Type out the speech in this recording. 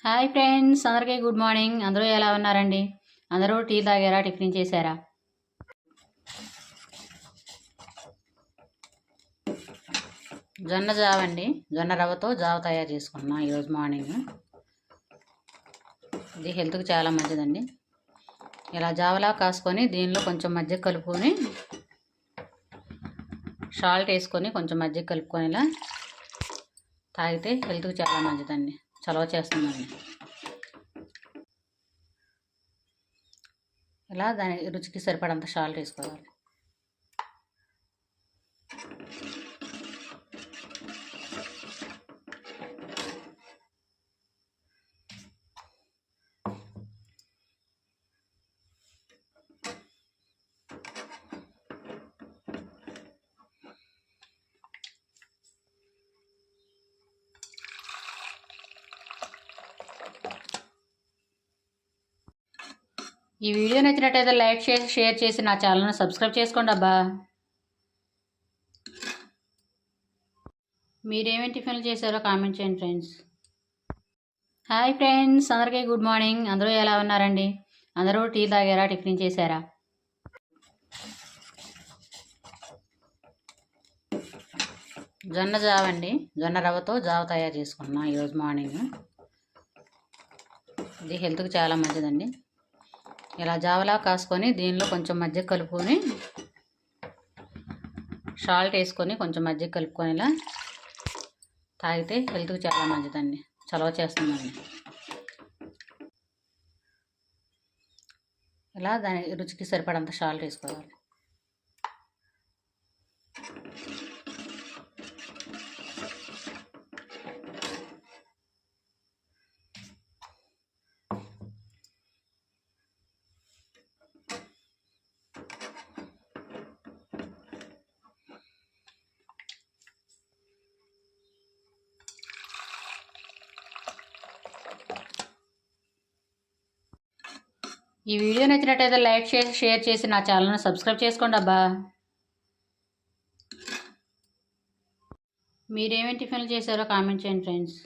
Hi friends, అందరికీ good morning. అందరూ ఎలా ఉన్నారండి? అందరూ టీ తాగారా, టిఫిన్ చేశారా? జొన్న జావ అండి. జొన్న రవ్వతో జావ తయారు చేసుకున్నాం ఈరోజు మార్నింగ్. ఇది హెల్త్కి చాలా మంచిదండి. ఇలా జావలా కాసుకొని దీనిలో కొంచెం మజ్జిగ కలుపుకొని సాల్ట్ వేసుకొని కొంచెం మజ్జిగ కలుపుకొని ఇలా తాగితే హెల్త్కి చాలా మంచిదండి. చలవ చేస్తుందండి. ఇలా దాని రుచికి సరిపడంత సాల్ట్ వేసుకోవాలి. ఈ వీడియో నచ్చినట్టయితే లైక్ చేసి షేర్ చేసి నా ఛానల్ని సబ్స్క్రైబ్ చేసుకోండి అబ్బా. మీరేమేమి టిఫిన్లు చేశారో కామెంట్ చేయండి ఫ్రెండ్స్. హాయ్ ఫ్రెండ్స్, అందరికీ గుడ్ మార్నింగ్. అందరూ ఎలా ఉన్నారండి? అందరూ టీ తాగారా, టిఫిన్ చేశారా? జొన్న జావ అండి. జొన్న రవ్వతో జావ తయారు చేసుకున్నాం ఈరోజు మార్నింగ్. ఇది హెల్త్కి చాలా మంచిదండి. ఇలా జావలా కాసుకొని దీనిలో కొంచెం మజ్జిగ కలుపుకొని సాల్ట్ వేసుకొని కొంచెం మజ్జిగ కలుపుకొని ఇలా తాగితే హెల్త్కి చాలా మంచిదండి. చలవ చేస్తుందండి. ఇలా దాని రుచికి సరిపడంత సాల్ట్ వేసుకోవాలి. ఈ వీడియో నచ్చినట్టయితే లైక్ చేసి షేర్ చేసి నా ఛానల్ని సబ్స్క్రైబ్ చేసుకోండి అబ్బా. మీరేమేమి టిఫిన్లు చేశారో కామెంట్ చేయండి ఫ్రెండ్స్.